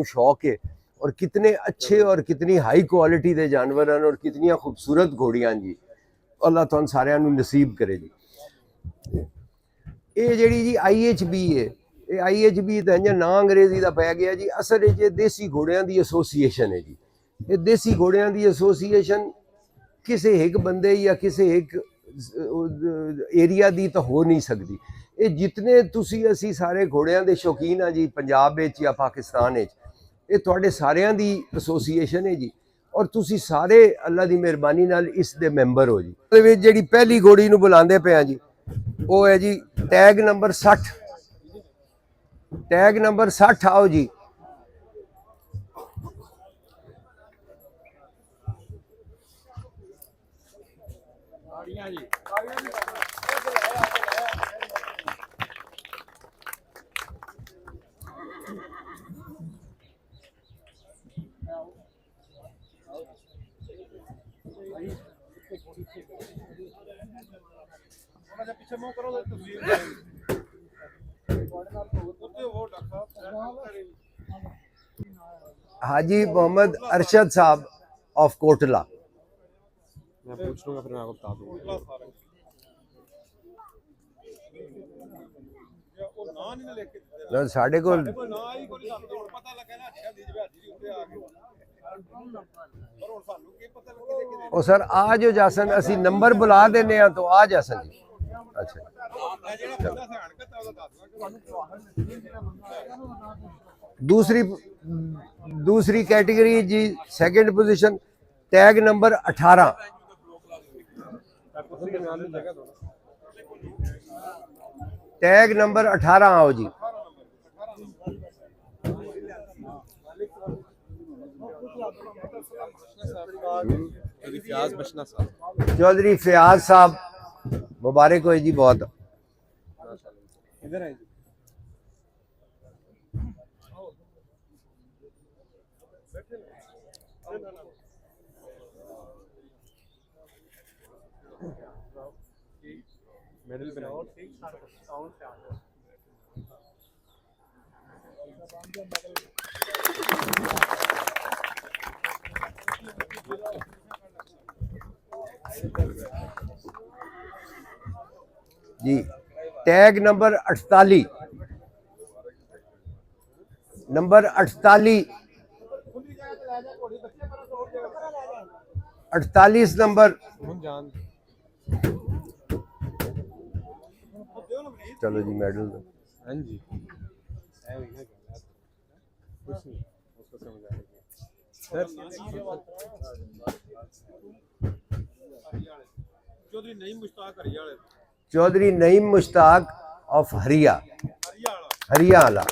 शौक है और कितने अच्छे और कितनी हाई क्वालिटी के जानवर हैं और कितनी खूबसूरत घोड़ियां जी। अल्लाह तुहानू सारिਆਂ ਨੂੰ नसीब करे जी। ये जी जी IHB है, ये IHB तो इंज ना अंग्रेजी का पै गया जी। असल ये देसी घोड़िया की एसोसीएशन है जी। ये देसी घोड़िया की एसोसीएशन किसी एक बंदे या किसी एक एरिया की तो हो नहीं सकती। ये जितने तुसी असी सारे घोड़िया के शौकीन हाँ जी पंजाब या पाकिस्तान, ये थोड़े सारिया की एसोसीएशन है जी। और तुसी सारे अल्लाह की मेहरबानी नाल इस दे मैंबर हो जी। जी पहली घोड़ी नूं बुलांदे पे जी, वो है जी टैग नंबर 60। टैग नंबर 60 आओ जी। हाजी मोहम्मद अरशद साहब ऑफ कोटला। मैं पूछ लूंगा फिर मैं आपको बता दूंगा। साढ़े को ओ सर आ जो जासन असी नंबर बुला देने तो आ जासन जी। अच्छा दूसरी कैटेगरी जी second position tag number 18। Tag number 18 आओ जी। चौधरी फयाज साहब मुबारक हो जी बहुत। इधर है जी। मेडल पे जी टैग नंबर 48। Number 48 48 number. चलो जी मेडल। हाँ जी कुछ नहीं उसको समझ आ चौधरी नईम मुश्ताक ऑफ हरिया हरियाणा।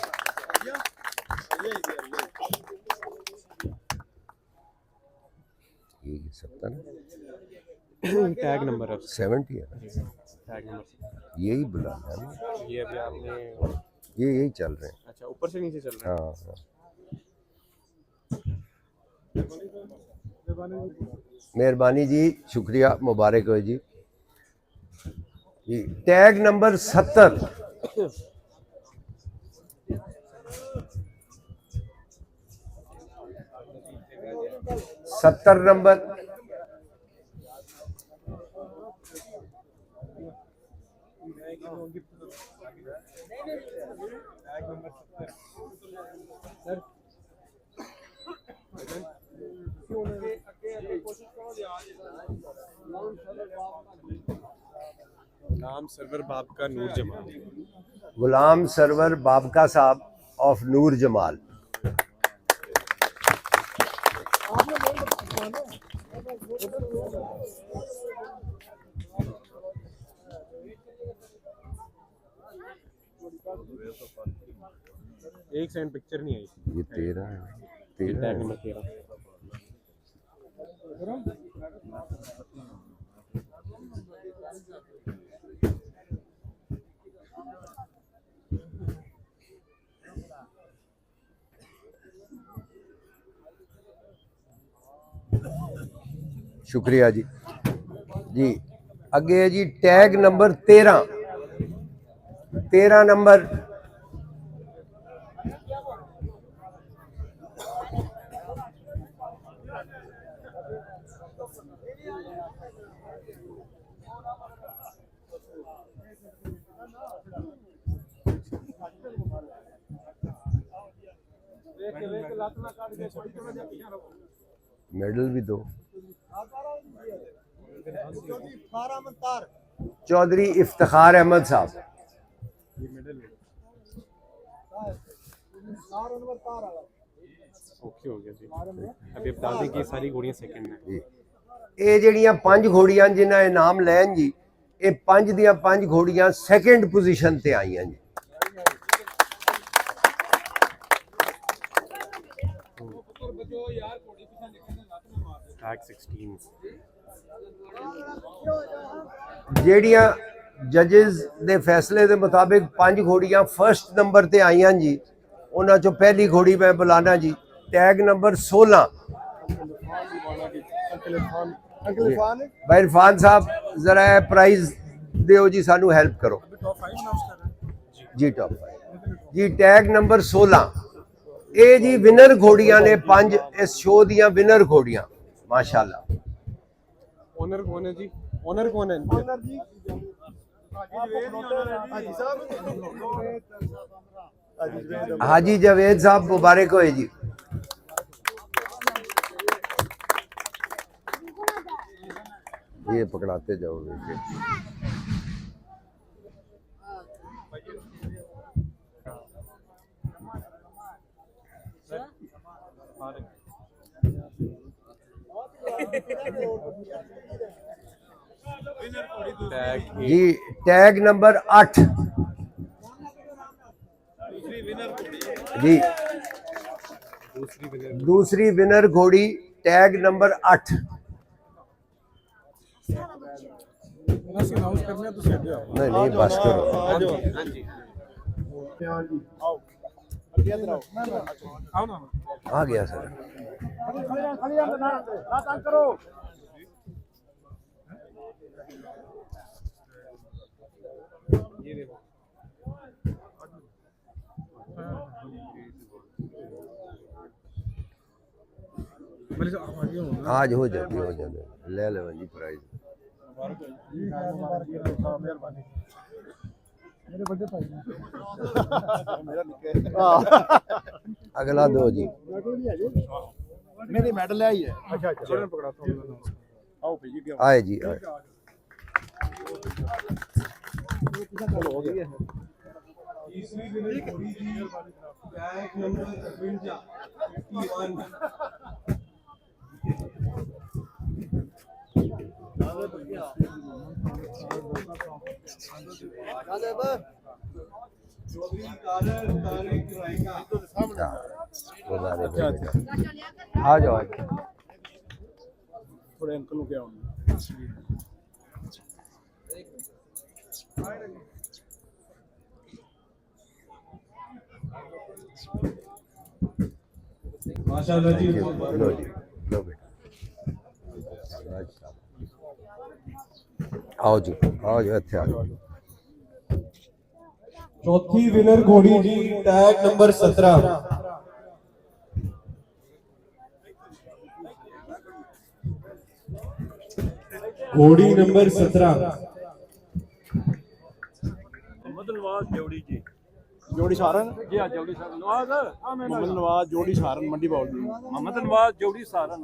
टैग नंबर 70 है। टैग नंबर यही बुलाना है ना। ये अभी आपने यही चल रहे हैं। अच्छा ऊपर से नीचे चल रहा है। हाँ मेहरबानी जी शुक्रिया मुबारक हो जी। Tag number 70। 70 number. Ghulam Sarwar बाबका नूर जमाल। गुलाम सरवर बाबका साहब ऑफ नूर जमाल। एक सेकंड पिक्चर नहीं आई। ये 13 है। 13 टैग नंबर 13। शुक्रिया जी। जी अगे है जी टैग नंबर 13। 13 नंबर मेडल भी दो। चौधरी इफ्तिखार अहमद साहब। ओके हो गया जी। अभी बता दें कि ये सारी घोड़ियां सेकंड में। जी ਇਹ ਜਿਹੜੀਆਂ 5 ਘੋੜੀਆਂ ਜਿਨ੍ਹਾਂ ਇਹ ਨਾਮ ਲੈਣ ਜੀ, ਇਹ 5 ਦੀਆਂ 5 ਘੋੜੀਆਂ ਸੈਕੰਡ ਪੋਜੀਸ਼ਨ ਤੇ ਆਈਆਂ ਜੀ। टैग 16 ਜਿਹੜੀਆਂ ਜੱਜਸ ਦੇ ਫੈਸਲੇ ਦੇ ਮੁਤਾਬਿਕ 5 ਘੋੜੀਆਂ ਫਰਸਟ ਨੰਬਰ ਤੇ ਆਈਆਂ ਜੀ, ਉਹਨਾਂ ਚੋਂ ਪਹਿਲੀ ਘੋੜੀ ਮੈਂ ਬੁਲਾਣਾ ਜੀ, ਟੈਗ ਨੰਬਰ 16। भाई इरफान साहब जरा प्राइज दियो जी, सानू हेल्प करो जी। टॉप 5 जी, टैग नंबर 16। ये जी विनर घोड़ियां ने 5 इस शो दियां विनर घोड़ियां माशाल्लाह। ओनर कौन है जी? ओनर कौन है? ओनर जी हाजी जावेद साहब मुबारक होए जी। ये पकड़ाते जाओगे। जी टैग नंबर 8 जी, दूसरी विनर घोड़ी टैग नंबर 8। नहीं नहीं बस करो। आ गया सर। आज हो जाती ले ले जी प्राइज। अगला दो जी। मेरे मेडल आई है। अच्छा आए जी आए। आ जाओ थोड़े अंकल क्या माशाल्लाह जी। लो जी लो बेटा। आओ जी आओ जी इत्थे आ जाओ। चौथी विनर घोड़ी जी टैग नंबर 17। घोड़ी नंबर 17 मोहम्मद नवाज जोड़ी जी। जोड़ी सारन जी। हाँ जोड़ी सारन नवाज। मोहम्मद नवाज जोड़ी सारन मंडी बाउल जी। मोहम्मद नवाज जोड़ी सारन।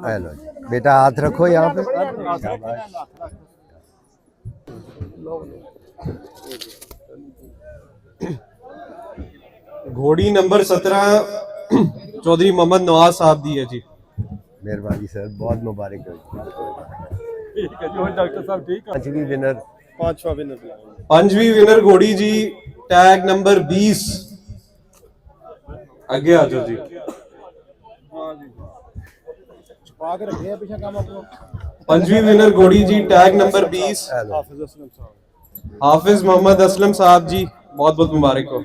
हेलो बेटा हाथ रखो यहाँ पे। घोड़ी नंबर 17 चौधरी मोहम्मद नवाज साहब दी है जी। मेहरबानी सर, बहुत मुबारक हो। ठीक है जी डॉक्टर साहब ठीक है। पांचवी विनर। पांचवी विनर घोड़ी जी टैग नंबर 20। आगे आ जाओ जी। छुपा के रखे हैं पीछे काम आपको। पांचवी विनर घोड़ी जी टैग नंबर 20 हाफिज असलम साहब। हाफिज मोहम्मद असलम साहब जी, बहुत बहुत मुबारक हो।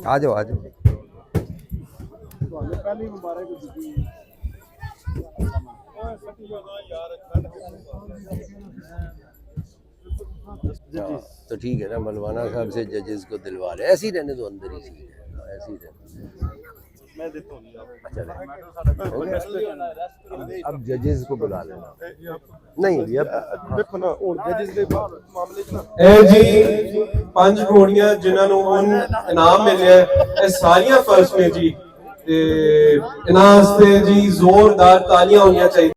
आ जाओ आ जाओ। पहली मुबारक तो ठीक है ना, मलवाना साहब से जजेस को दिलवा रहे, ऐसे ही रहने दो, अंदर ही सीट है, ऐसे ही रहने। मैं देता हूँ जी आप। अच्छा हो गया। अब जजेस को बुला लेना। नहीं जी अब देखो ना और जजेस के मामले च ना ਇਹ ਜੀ 5 ਘੋੜੀਆਂ ਜਿਨ੍ਹਾਂ ਨੂੰ ਹੁਣ ਇਨਾਮ ਮਿਲਿਆ ਇਹ ਸਾਰੀਆਂ ਫਰਸਟ ਨੇ ਜੀ ਤੇ ਇਹਨਾਂ ਵਾਸਤੇ ਜੀ ਜ਼ੋਰਦਾਰ ਤਾਲੀਆਂ ਹੋਣੀਆਂ ਚਾਹੀਦੀਆਂ।